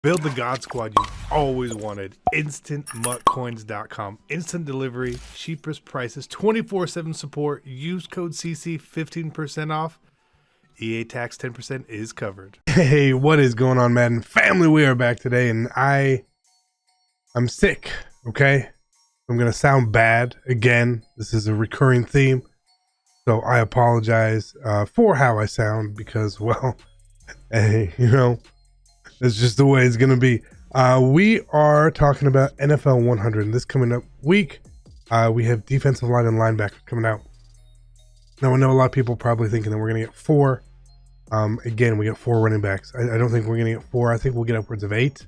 Build the God Squad you've always wanted. InstantMuttCoins.com. Instant delivery, cheapest prices, 24/7 support. Use code CC 15% off. EA tax 10% is covered. Hey, what is going on, Madden family? We are back today, and I'm sick, okay? I'm going to sound bad again. This is a recurring theme, so I apologize for how I sound because, well, hey, you know, it's just the way it's going to be. We are talking about NFL 100, and this coming up week, we have defensive line and linebacker coming out. Now, I know a lot of people probably thinking that we're going to get 4. Again, we got 4 running backs. I don't think we're going to get 4. I think we'll get upwards of 8.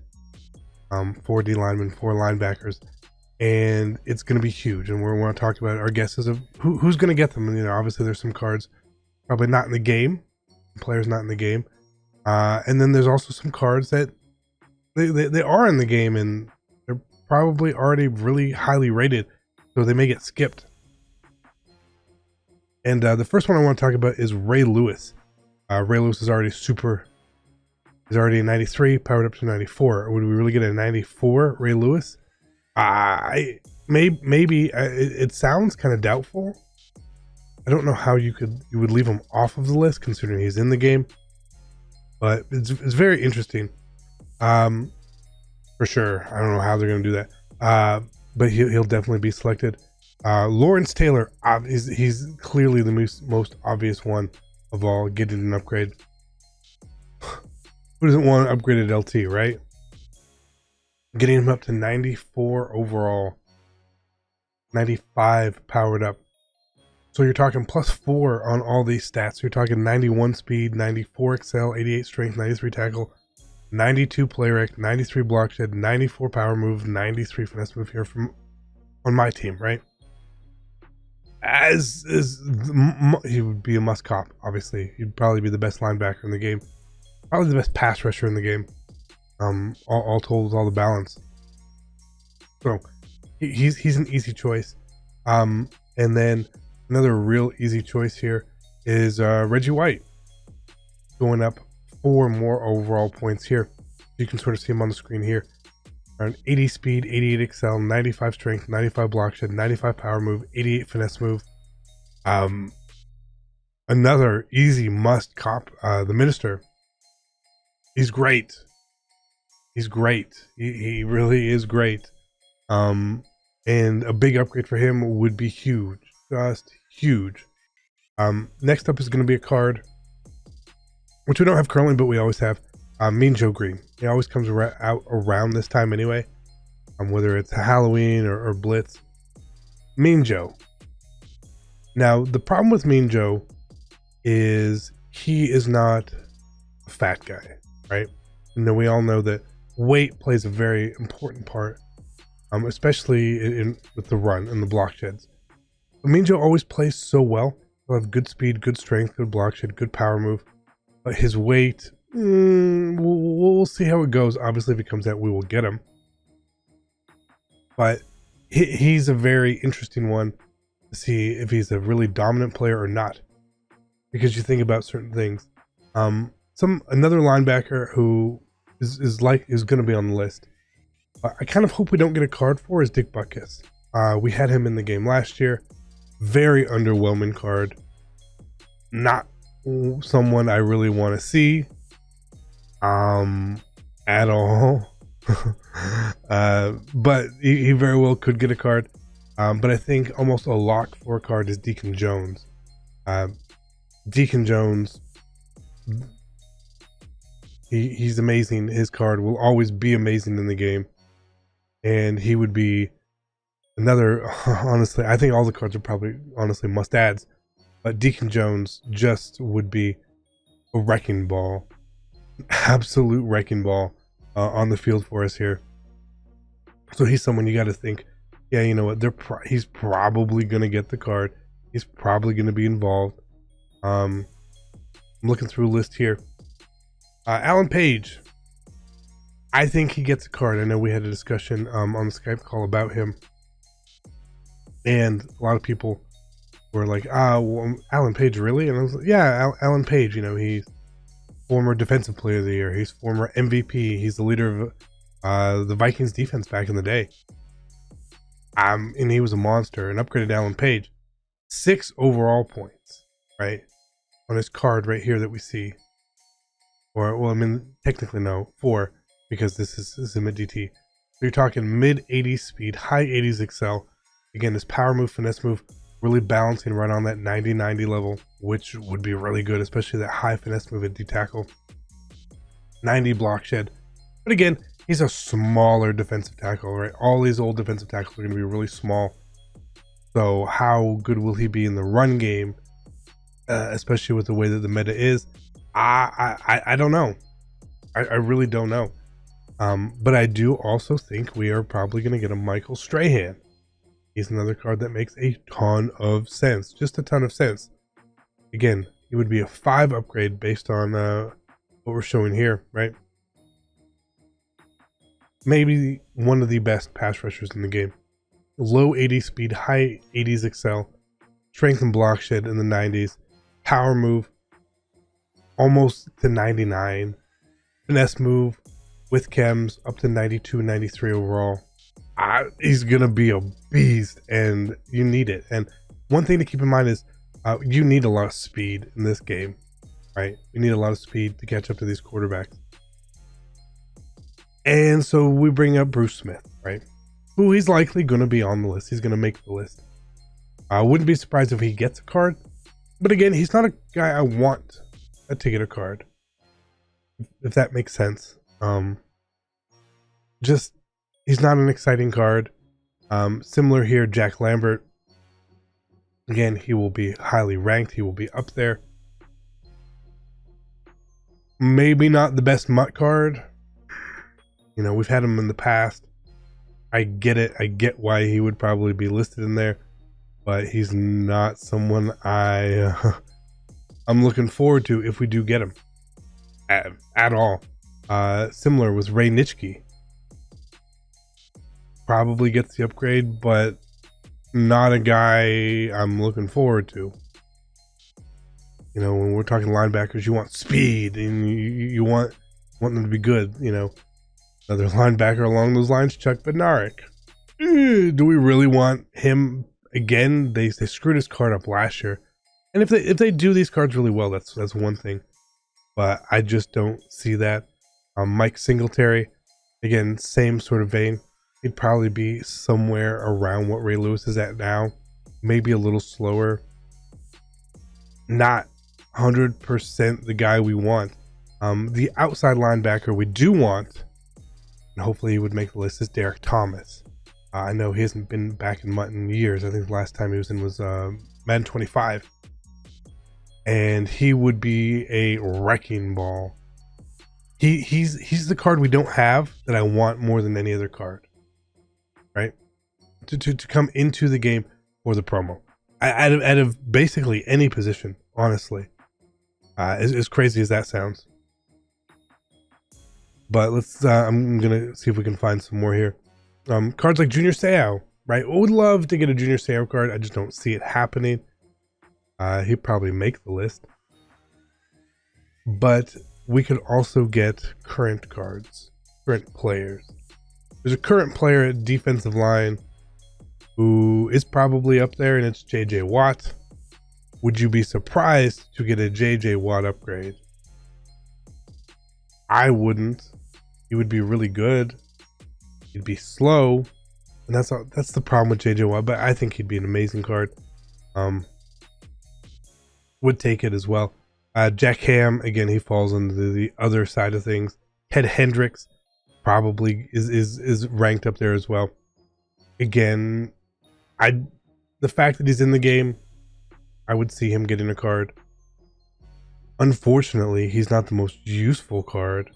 4 D linemen, 4 linebackers, and it's going to be huge. And we're going to talk about our guesses of who's going to get them. And, you know, obviously there's some cards probably not in the game, players not in the game. And then there's also some cards that they are in the game and they're probably already really highly rated, so they may get skipped. And the first one I want to talk about is Ray Lewis. Ray Lewis is already he's already a 93, powered up to 94. Would we really get a 94 Ray Lewis? Maybe it sounds kind of doubtful. I don't know how you would leave him off of the list considering he's in the game. But it's very interesting, for sure. I don't know how they're going to do that, but he'll definitely be selected. Lawrence Taylor, he's clearly the most obvious one of all, getting an upgrade. Who doesn't want an upgraded LT, right? Getting him up to 94 overall, 95 powered up. So you're talking +4 on all these stats. You're talking 91 speed, 94 excel, 88 strength, 93 tackle, 92 play rec, 93 block shed, 94 power move, 93 finesse move here on my team, right? He would be a must cop, obviously. He'd probably be the best linebacker in the game. Probably the best pass rusher in the game. All told, with all the balance. So he's an easy choice. And then another real easy choice here is Reggie White, going up 4 more overall points here. You can sort of see him on the screen here. Around 80 speed, 88 excel, 95 strength, 95 block shed, 95 power move, 88 finesse move. Another easy must cop, the Minister. He's great. He's great. He really is great. And a big upgrade for him would be huge. Just huge. Next up is going to be a card which we don't have currently, but we always have. Mean Joe Green. He always comes out around this time anyway. Whether it's Halloween or Blitz. Mean Joe. Now, the problem with Mean Joe is he is not a fat guy, right? You know, we all know that weight plays a very important part, especially with the run and the block sheds. But Mean Joe always plays so well. He'll have good speed, good strength, good block shed, good power move. But his weight, we'll see how it goes. Obviously, if he comes out, we will get him. But he's a very interesting one to see if he's a really dominant player or not. Because you think about certain things. Another linebacker who is going to be on the list. I kind of hope we don't get a card for is Dick Butkus. We had him in the game last year. Very underwhelming card. Not someone I really want to see at all. But he very well could get a card. But I think almost a lock for a card is Deacon Jones. Deacon Jones, he's amazing. His card will always be amazing in the game. And he would be another, honestly, I think all the cards are probably, honestly, must-adds. But Deacon Jones just would be a wrecking ball. Absolute wrecking ball on the field for us here. So he's someone you got to think, yeah, you know what, he's probably going to get the card. He's probably going to be involved. I'm looking through a list here. Alan Page. I think he gets a card. I know we had a discussion on the Skype call about him. And a lot of people were like, well, Alan Page, really? And I was like, yeah, Alan Page, you know, he's former defensive player of the year. He's former MVP. He's the leader of the Vikings defense back in the day. And he was a monster. An upgraded Alan Page. 6 overall points, right? On his card right here that we see. Or, well, I mean, technically no, 4, because this is a mid DT. So you're talking mid 80s speed, high 80s excel. Again, his power move, finesse move, really balancing right on that 90-90 level, which would be really good, especially that high finesse move at D-tackle. 90 block shed. But again, he's a smaller defensive tackle, right? All these old defensive tackles are going to be really small. So how good will he be in the run game, especially with the way that the meta is? I don't know. I really don't know. But I do also think we are probably going to get a Michael Strahan. He's another card that makes a ton of sense. Just a ton of sense. Again, it would be a 5 upgrade based on what we're showing here, right? Maybe one of the best pass rushers in the game. Low 80 speed, high 80s excel, strength and block shed in the 90s, power move almost to 99, finesse move with chems up to 92, 93 overall. He's gonna be a beast, and you need it. And one thing to keep in mind is you need a lot of speed in this game, right? You need a lot of speed to catch up to these quarterbacks. And so we bring up Bruce Smith, right? Who he's likely going to be on the list. He's going to make the list. I wouldn't be surprised if he gets a card. But again, he's not a guy I want to get a card. If that makes sense. Just, he's not an exciting card. Similar here, Jack Lambert. Again, he will be highly ranked. He will be up there. Maybe not the best MUT card. You know, we've had him in the past. I get it. I get why he would probably be listed in there, but he's not someone I'm looking forward to if we do get him at all. Similar with Ray Nitschke. Probably gets the upgrade, but not a guy I'm looking forward to. You know, when we're talking linebackers, you want speed and you want them to be good, you know. Another linebacker along those lines, Chuck Bednarik. Do we really want him again? They screwed his card up last year, and if they do these cards really well, that's one thing. But I just don't see that. Mike Singletary, again, same sort of vein. He'd probably be somewhere around what Ray Lewis is at now, maybe a little slower. Not 100% the guy we want. The outside linebacker we do want, and hopefully he would make the list, is Derek Thomas. I know he hasn't been back in MUT in years. I think the last time he was in was Madden 25. And he would be a wrecking ball. He's the card we don't have that I want more than any other card. Right? To come into the game for the promo. Out of basically any position, honestly. As crazy as that sounds. But let's, I'm going to see if we can find some more here. Cards like Junior Seau, right? I would love to get a Junior Seau card. I just don't see it happening. He'd probably make the list. But we could also get current cards, current players. There's a current player at defensive line who is probably up there, and it's JJ Watt. Would you be surprised to get a JJ Watt upgrade? I wouldn't. He would be really good. He'd be slow, and that's the problem with JJ Watt. But I think he'd be an amazing card. Would take it as well. Jack Ham, again, he falls into the other side of things. Ted Hendricks probably is ranked up there as well. Again, the fact that he's in the game, I would see him getting a card. Unfortunately, he's not the most useful card,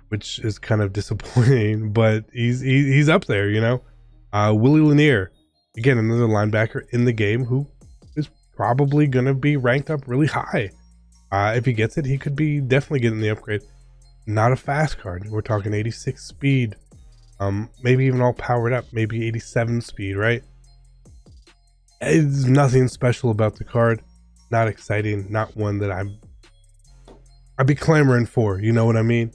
which is kind of disappointing, but he's up there, you know. Willie Lanier, again, another linebacker in the game who is probably going to be ranked up really high. If he gets it, he could be definitely getting the upgrade. Not a fast card. We're talking 86 speed, maybe even all powered up, maybe 87 speed, right? It's nothing special about the card. Not exciting. Not one that I'm I'd be clamoring for, you know what I mean?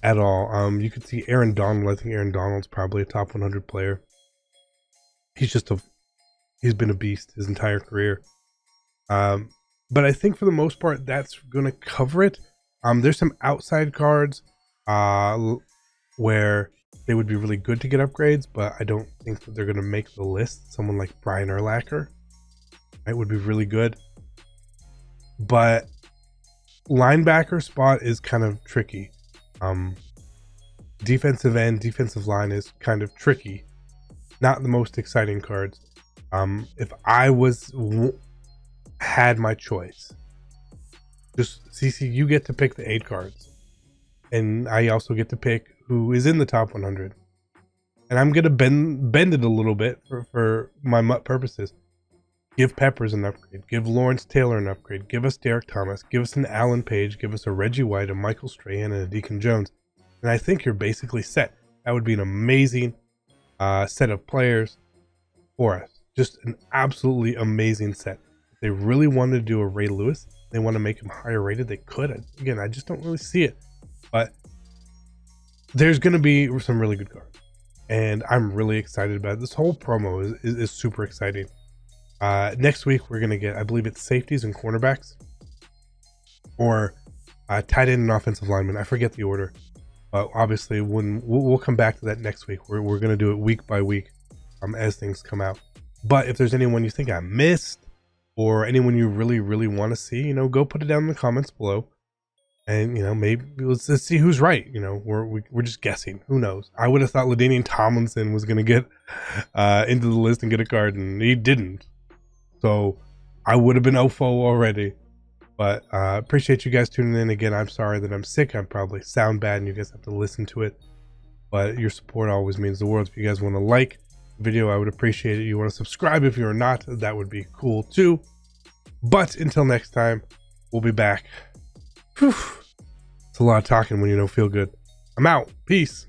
At all. You could see Aaron Donald. I think Aaron Donald's probably a top 100 player. He's been a beast his entire career. But I think for the most part, that's going to cover it. There's some outside cards where they would be really good to get upgrades, but I don't think that they're going to make the list. Someone like Brian Urlacher, right, would be really good. But linebacker spot is kind of tricky. Defensive end, defensive line is kind of tricky. Not the most exciting cards. If I had my choice, just CC, you get to pick the 8 cards, and I also get to pick who is in the top 100. And I'm gonna bend it a little bit for my purposes. Give Peppers an upgrade. Give Lawrence Taylor an upgrade. Give us Derek Thomas. Give us an Alan Page. Give us a Reggie White, a Michael Strahan, and a Deacon Jones. And I think you're basically set. That would be an amazing set of players for us. Just an absolutely amazing set. If they really wanted to do a Ray Lewis, they want to make him higher rated, they could. Again, I just don't really see it. But there's going to be some really good cards. And I'm really excited about it. This whole promo is super exciting. Next week, we're going to get, I believe it's safeties and cornerbacks. Or tight end and offensive linemen. I forget the order. But obviously, when we'll come back to that next week. We're going to do it week by week as things come out. But if there's anyone you think I missed, or anyone you really, really want to see, you know, go put it down in the comments below. And, you know, maybe let's see who's right. You know, we're just guessing. Who knows? I would have thought LaDainian Tomlinson was going to get into the list and get a card, and he didn't. So I would have been OFO already. But appreciate you guys tuning in. Again, I'm sorry that I'm sick. I probably sound bad and you guys have to listen to it. But your support always means the world. If you guys want to like the video, I would appreciate it. You want to subscribe if you're not, that would be cool too. But until next time, we'll be back. Whew. It's a lot of talking when you don't feel good. I'm out. Peace.